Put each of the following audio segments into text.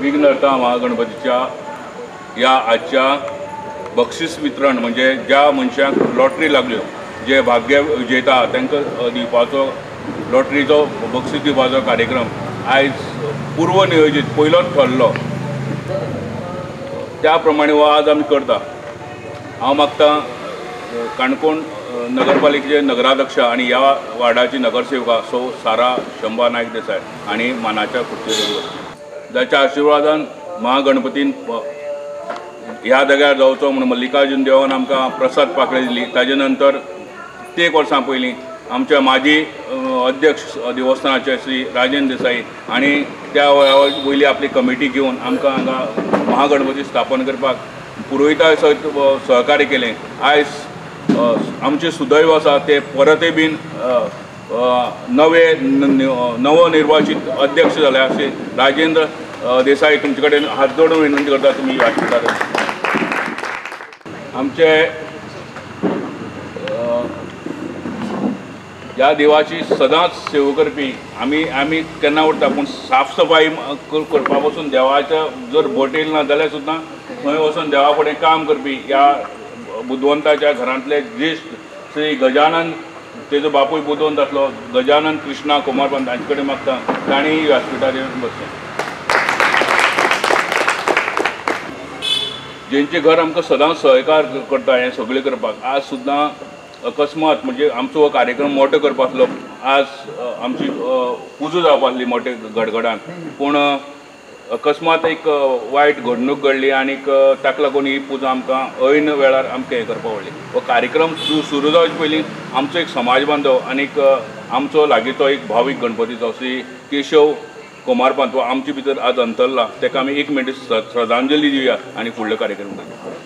विघ्नहर्ता महागणपतीच्या या आजच्या बक्षीस वितरण म्हणजे ज्या मनशाक लॉटरी लागल्यो जे भाग्य विजेता तांकां दिवपाचो लॉटरीचो बक्षीस दिवपाचो कार्यक्रम आयज पूर्व नियोजीत पयलोच ठरलो त्या प्रमाणे हो आज आमी करता। हांव मागता काणकोण नगरपालिकेचे नगराध्यक्ष आणि ह्या वार्डाची नगरसेवका सौ सारा शंभा नायक देसाय आणि मानाच्या खुर्चेर बसली जाच्या आशिर्वादान महागणपतीन ह्या जाग्यार जावचो म्हणून मल्लिकार्जुन देवान आमकां प्रसाद पाकळे दिली। ताजे नंतर कित्येक वर्सां पयलीं आमच्या माजी अध्यक्ष देवस्थानाचे श्री राजेंद्र देसाई आणि त्या वयली आपली कमिटी घेवन आमकां हांगा महागणपती स्थापन करपाक पुरोहिता सयत सहकार्य केलें। आयज आमचे सुदैव आसा ते परतय बीन नवनिर्वाचित अध्यक्ष जाले असे राजेंद्र देसाई तुमचे कडेन हात जोडून विनंती करता तुम्ही व्यासपीठार आमचे ह्या देवाची सदांच सेवा करपी आमी केन्ना उरता पूण साफ सफाई करपा पासून देवाच्या जर बोटेल ना जाल्यार सुद्दां थंय वचून देवा फुडें काम करपी ह्या बुद्धवंताच्या घरांतले ज्येश्ठ श्री गजानन तेजो बापूय बुद्धवंत आसलो गजानन कृष्णा कुमारपंत तांचे कडेन मागता तांणी व्यासपीठार येवन बसचें। जेंचे घर आमकां सदांच सहकार करता हें सगळें करपाक आज सुद्दां अकस्मात म्हणजे आमचो हो कार्यक्रम मोठो करपा आसलो आज आमची पुजा जावपा आसली मोठे गडगडान पूण अकस्मात एक वायट घडणूक घडली आणि ताका लागून ही पुजा आमकां ऐन वेळार आमकां हें करपा पडली। हो कार्यक्रम सुरू जावचे पयलीं आमचो एक समाज बांधव आनीक आमचो लागींचो एक भावीक गणपतीचो श्री केशव कुमारपंत हो आमचे भितर आज अंतरला ताका आमी 1 मिनीट श्रद्धांजली दिवया आनी फुडलो कार्यक्रम करया।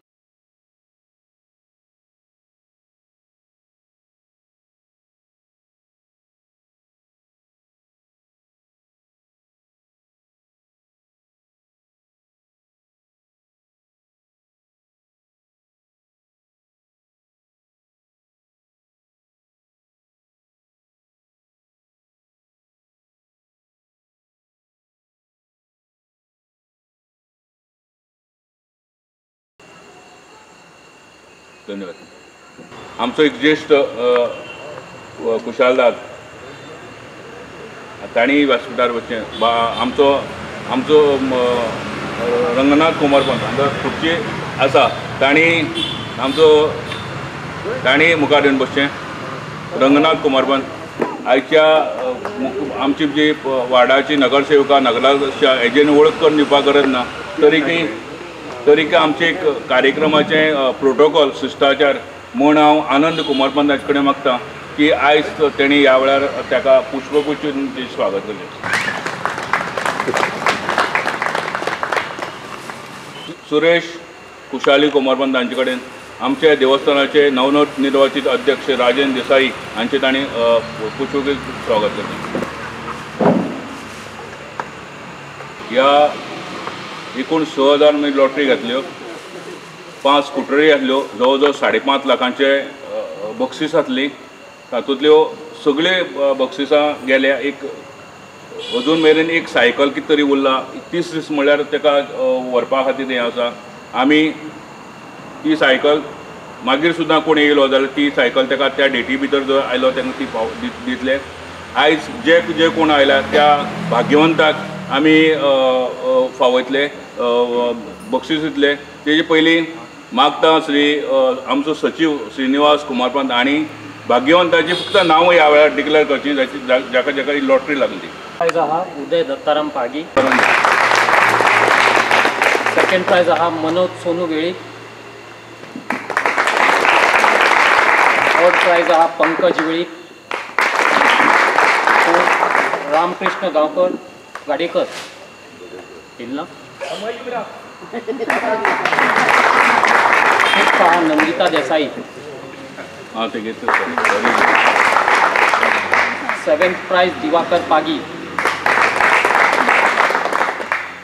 धन्यवाद। आमचो एक ज्येष्ठ कुशालदाद तांणी व्यासपीठार वचचें आमचो रंगनाथ कुमारपंत हांगा खुर्ची आसा तांणी मुखार येवन बसचें। रंगनाथ कुमारपंत आयच्या आमची जी वार्डाची नगरसेवका नगराध्यक्ष हेजेर वळख करून दिवपाक गरज ना तरीके आमचे एक कार्यक्रमाचे प्रोटोकॉल शिश्टाचार म्हूण हांव आनंद कुमारपंत हाचे कडेन मागता की आयज तेणी ह्या वेळार ताका पुष्पगुच्छ दिवन स्वागत केलें। सुरेश कुशाली कुमारपंत हांचे कडेन आमचे देवस्थानाचे नवनिर्वाचित अध्यक्ष राजेंद्र देसाई हांचे तांणी पुष्पगुच्छ स्वागत केलें। ह्या एकूण 6000 म्हणजे लॉटरी घातल्यो 5 स्कुटरी आसल्यो जवळ जवळ 5.5 लाखांचे बक्षीस आसली तातूंतल्यो सगळे बक्षिसां गेल्या एक अजून मेरेन एक सायकल कितें तरी उरला 30 दीस म्हळ्यार ताका व्हरपा खातीर हें आसा आमी ती सायकल मागीर सुद्दां कोण येयलो जाल्यार ती सायकल ताका त्या डेटी भितर जर आयलो तांकां ती दितले। आयज जे कोण आयल्या त्या भाग्यवंताक आमी फावयतले बक्षीस दितले। तेजे पयलीं मागता श्री आमचो सचिव श्रीनिवास कुमारपंत आणि भाग्यवंताची फक्त नांव ह्या वेळार डिक्लेअर करची जाका जाका ही लॉटरी लागली। प्राइज आहा उदय दत्ताराम पागी। सेकंड प्राइज आहा मनोज सोनू वेळीक। थर्ड प्राइज आहा पंकज वेळीक। रामकृष्ण गांवकर गाडेकर इल्ला। फिफ्थ आहा नंदिता देसाई। हाँ ते घेतले। 7th price Diwakar Pagi.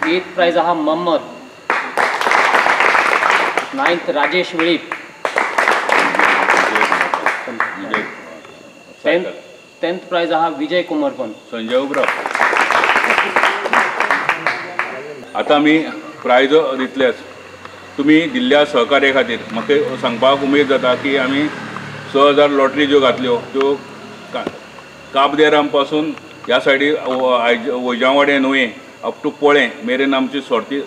8th price आहा Mohammed. 9th Rajesh Velip. 10th price आहा विजय कुमारपंत। संजय उबराव। आतां आमी प्रायज दितलेच. तुमी दिल्ल्या सहकार्या खातीर म्हाका सांगपाक उमेद जाता की आमी 6,000 लॉटरी ज्यो घातल्यो त्यो काब दे राम पासून ह्या सायडी वैजावाडे न्हंये अप टू पोळे मेरेन आमची सर्ती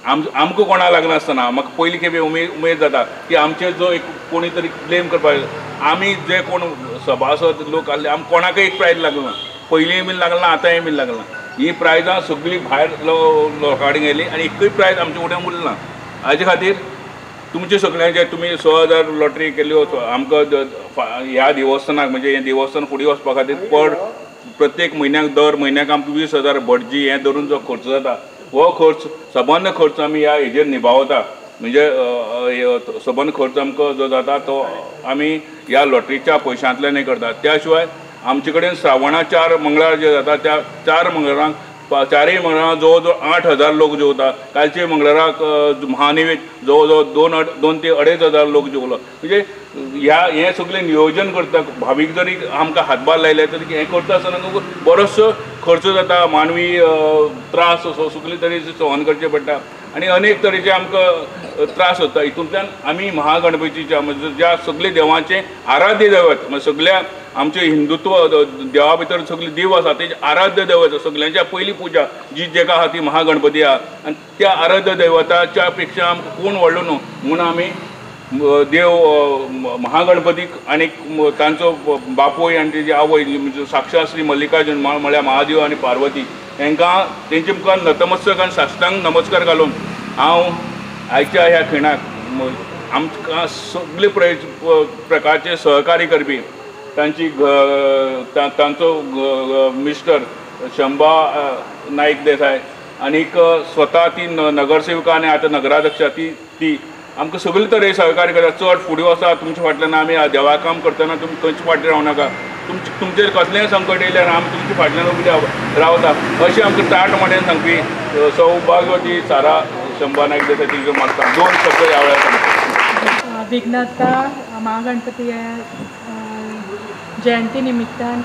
आमकां कोणा लागनासतना म्हाका पयलीं खेपे उमेद जाता की आमचे जो एक कोणी तरी क्लेम करपाक आमी जे कोण सभासद लोक आहले आमकां कोणाकय एक प्रायज लागना. पयलींय बीन लागना आतांय बीन लागना. ही प्रायजां सगळीं भायर लोकां कडेन गेली आनी एकूय प्रायज आमचे कडेन उरना. हाजे खातीर तुमचे सगळ्यांचे तुमी 6,000 लॉटरी केल्ल्यो आमकां ह्या देवस्थानाक म्हणजे हें देवस्थान फुडें वचपा खातीर प्रत्येक म्हयन्याक दर म्हयन्याक आमकां 20,000 भटजी हें धरून जो खर्च जाता हो खर्च सबंद खर्च आमी ह्या हेजेर निभावता. म्हणजे सबंद खर्च आमकां जो जाता तो आमी ह्या लॉटरीच्या पयशांतल्यान हे करता. त्या शिवाय आमचे कडेन श्रावणा 4 मंगळार जे जाता त्या 4 मंगळारांक 4य मंगळारांक जवळ जवळ 8,000 लोक जेवता. कालचे मंगळाराक महानिवेद जवळ जवळ 2 ते 2,500 लोक जेवलो. म्हणजे हें सगळें नियोजन करता. भावीक जरी आमकां हातभार लायले तरी हें करता आसतना बरोचसो खर्च जाता. मानवी त्रास सगळे तरेचे सहन करचे पडटा आनी अनेक तरेचे आमकां त्रास जाता. हितूंतल्यान आमी महागणपतीच्या म्हणजे ज्या सगळे देवांचे आराध्य दैवत म्हणजे सगळ्या आमचे हिंदुत्व देवा भितर सगळे देव आसा तेजे आराध्य दैवत सगळ्यांच्या पयली पुजा जी जेका आहा ती महागणपती आहा. आनी त्या आराध्य दैवताच्या पेक्षा आमकां कोण व्हडलो न्हू म्हूण आमी देव महागणपतीक आनीक तांचो बापोय आनी तेजी आवय म्हणजे साक्षात श्री मल्लिकार्जुन म्हळ्यार महादेव आनी पार्वती तांकां तेंचे मुखार नतमस्तक आनी साश्टांग नमस्कार घालून हांव आयच्या ह्या खिणाक आमकां सगळे प्रकारचे सहकार्य करपी तांची तांचो मिस्टर शंभा नायक देसाय आनीक स्वता ती नगरसेविका आनी आतां नगराध्यक्षा ती आमकां सगळे तरेन सहकार्य करता. चड फुडें वचा तुमच्या फाटल्यान आमी देवा काम करतना तुमी खंयचे फाटीं रावनाका. तुमचेर कसलेंय संकट येयल्यार आमी तुमच्या फाटल्यान उबे रावता अशें आमकां ताट मानेन सांगपी सौभाग्यवती सारा शंभा नायक देसाय तिचे मागता 2 शब्द ह्या वेळार सांगता. विघ्नहर्ता महागणपती जयंती निमित्तान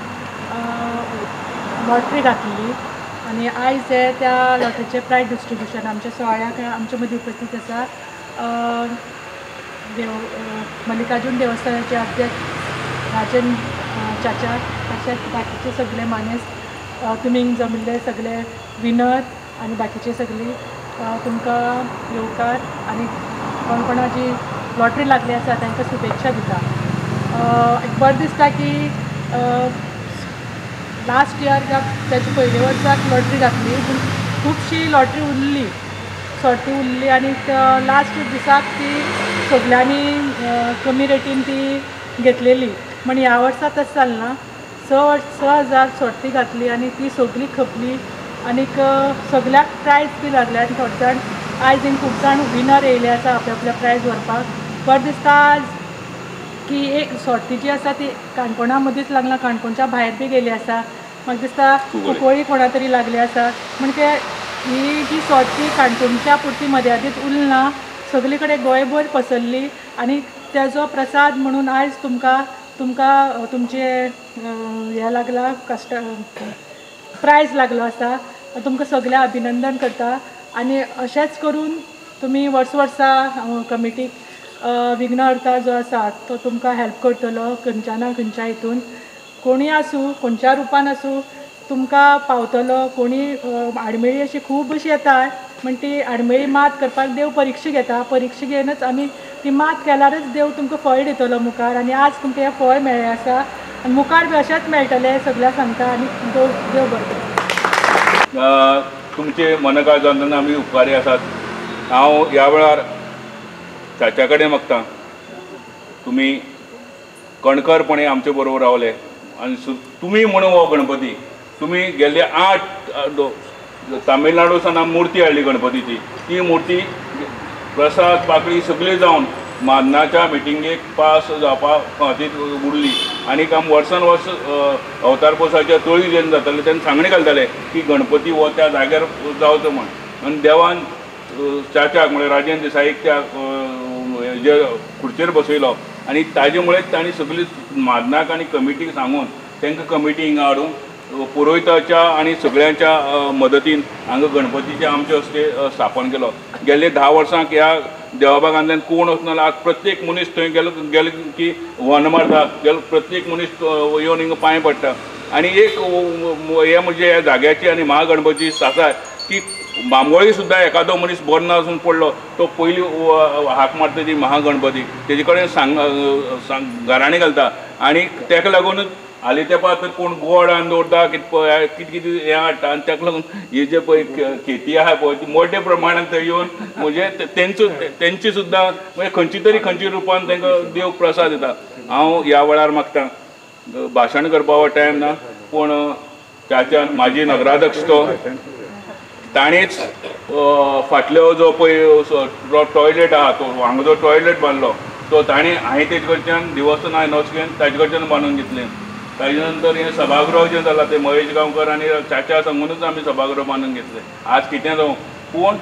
लॉटरी घातली आनी आयज त्या लॉटरीचे प्रायज डिस्ट्रिब्युशन आमच्या सुवाळ्याक आमचे मदीं उपस्थित आसा मल्लिकार्जुन देवस्थानाचे अध्यक्ष राजन चाचा तशेंच बाकीचे सगळे मानेस्त तुमी जमिल्ले सगळे विनर आनी बाकीचे सगळी तुमकां येवकार आनी कोण जी लॉटरी लागली आसा तांकां शुभेच्छा दिता. एक बरें दिसता की लास्ट इयर त्याच्या पयले वर्साक लॉटरी घातली पूण खुबशी लॉटरी उरली सर्ती उरली आनी लास्ट दिसाक ती सगल्यांनी कमी रेटीन ती घेतलेली. म्हण ह्या वर्सा तशें जालें ना. 6,000 सर्ती घातली आनी ती सगळी खपली आनीक सगळ्याक प्रायज बी लागले आनी थोडे जाण आयज खूब जाण विनर येयले आसा आपल्या प्रायज व्हरपाक. बरें दिसता आज की एक सर्ती जी आसा ती काणकोणा मदींच लागला काणकोणच्या भायर बी गेली आसा. म्हाका दिसता कुंकळी कोणा तरी लागली आसा म्हणजे ही जी सर्ती काणकोणच्या पुरती मर्यादीत उरना सगळे कडेन गोंयभर पसरली आनी तेजो प्रसाद म्हणून आयज तुमकां तुमचे हे लागला प्रायज लागलो आसा. तुमकां सगळ्या अभिनंदन करता आनी अशेंच करून तुमी वर्सा कमिटीक विघ्नहर्ता जो आसा तो तुमकां हेल्प करतलो खंयच्या ना खंयच्या हितून कोणी आसूं खंयच्या रुपान आसूं तुमकां पावतलो. कोणी आडमेळी अशी खूब अशी येता म्हण ती आडमेळी मात करपाक देव परीक्षा घेता. परीक्षा घेनच आमी ती मात केल्यारच देव तुमकां फळ दितलो मुखार आनी आज तुमकां हें फळ मेळ्ळें आसा आनी मुखार बी अशेंच मेळटलें सगळ्यांक सांगता आनी देव बरें. तुमचे मनकाळजांतल्यान आमी उपकारी आसात. हांव ह्या वेळार चाच्या कडेन मागता तुमी कणखरपणे आमचे बरोबर रावले आनी तुमी म्हणून हो गणपती तुमी गेल्ले 8 तामिळनाडू सावन मुर्ती हाडली गणपतीची. ती मुर्ती प्रसाद पाकळी सगळी जावन मादनाच्या मिटिंगेक पास जावपा खातीर उरली आनीक आमी वर्सान वर्स अवतार पोसाच्या तळी जेन्ना जाताले तेन्ना सांगणे घालताले की गणपती हो त्या जाग्यार जावचो म्हण. आनी देवान चाच्याक म्हळ्यार राजेंद्र देसाईक त्या जे खुर्चेर बसयलो आनी ताजे मुळे तांणी सगळी मादनाक आनी कमिटीक सांगून तांकां कमिटी हिंगा हाडून पुरोहिताच्या आणि सगळ्यांच्या मदतीन हांगा गणपतीचे आमचे हस्ते स्थापन केलो. गेल्ले 10 वर्सांक ह्या देवाबागांतल्यान कोण वचना आज प्रत्येक मनीस थंय गेलो की वन मारता, गेलो प्रत्येक मनीस येवन हिंगा पांय पडटा. आनी एक हे म्हणजे ह्या जाग्याची आनी महागणपती आसा की बांबोळी सुद्दां एखादो मनीस बरो नासून पडलो तो पयली हाक मारता ती महागणपती, तेजे कडेन घराणी घालता. आनी तेका लागूनच हालीं तेंपा तर कोण गोड आनी दवरता कितें कितें हें हाडटा आनी ताका लागून हे जे पळय खेती आहा पळय ती मोठ्या प्रमाणान थंय येवन म्हणजे तेंची सुद्दां म्हणजे खंयची रुपान तांकां देव प्रसाद दिता. हांव ह्या वेळार मागतां भाशण करपाक टायम ना पूण त्याच्यान म्हाजी नगराध्यक्ष तो ताणीच फाटलो जो पळय टॉयलेट आहा तो हांगा जो टॉयलेट बांदलो तो ताणी हांवें तेजे कडच्यान देवस्थान नवचकेन ताजे कडच्यान बांदून घेतलें. ताजे नंतर हें सभागृह जें जालां तें महेश गांवकर आनी चाचा सांगूनच आमी सभागृह बांदून घेतलें. आज कितें जावं पूण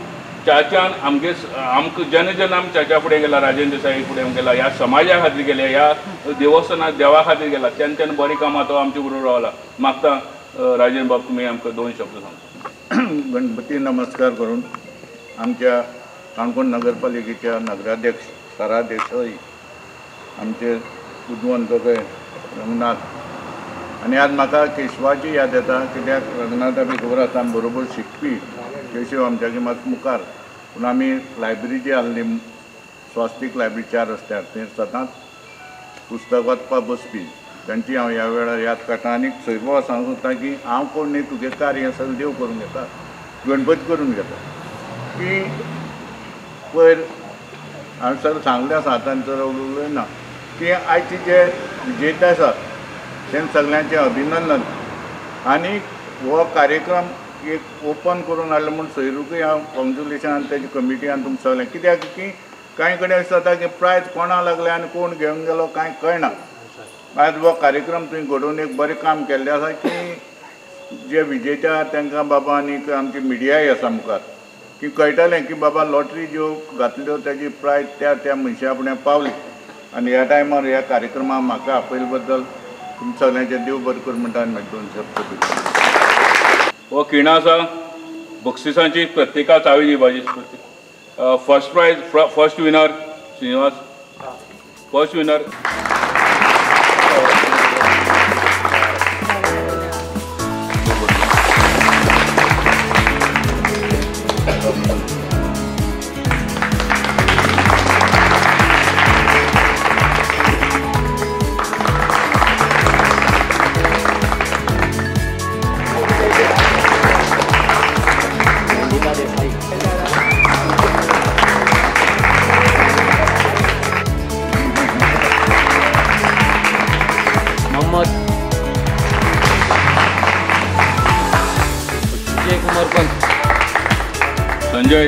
चाच्यान आमकां जेन्ना आमी चाच्या फुडें गेला, राजेंद्र देसाई फुडें गेला, ह्या समाजा खातीर गेले, ह्या देवस्थानात देवा खातीर गेला, तेन्ना बरी कामां तो आमचे बरोबर रावला. मागता राजेंद्र बाब तुमी आमकां 2 शब्द सांगता. गणपती नमस्कार करून आमच्या काणकोण नगरपालिकेच्या नगराध्यक्ष सारा देसाई, आमचे बुद्धवंत रंगनाथ. आनी आज म्हाका केशवाची याद येता कित्याक रंगनाथा बी खबर आसा आमी बरोबर शिकपी. केशव आमच्याकी मात मुखार पूण आमी लायब्ररी जी आहली स्वास्तीक लायब्ररी 4 रस्त्यार थंय सदांच पुस्तक वाचपाक बसपी. तांची हांव ह्या वेळार याद काडटा. आनी सैरभाव सांगूं सोदता की हांव कोण न्ही तुगे कार्य सगळें देव करून घेता, गणपती करून घेता. की पयर हांवें सगळें सांगलें आसा आतां उलयलें ना की आयचे जे विजेते आसात तें सगळ्यांचें अभिनंदन. आनी हो कार्यक्रम एक ओपन करून हाडलो म्हूण सैरूकय हांव कॉंग्रेच्युलेशन आनी तेजी कमिटी आनी तुमकां सगळ्यांक. कित्याक की कांय कडेन अशें जाता की प्रायज कोणाक लागलें आनी कोण घेवन गेलो कांय कळना. आज हो कार्यक्रम तुवें घडोवन एक बरें काम केल्लें आसा की जे विजेते आहा तांकां बाबा आनी आमची मिडियाय आसा मुखार की कळटलें की बाबा लॉटरी ज्यो घातल्यो तेजी प्रायज त्या मनशा फुडें पावली. आनी ह्या टायमार ह्या कार्यक्रमाक म्हाका आपयले बद्दल तुमच्या सगळ्यांचें देव बरें कर म्हणटा आनी म्हाका 2 शब्द. हो खिणा आसा बक्षिसांची प्रत्येका चावी दिवपाची. First prize first winner Srinivas, first winner Sanjay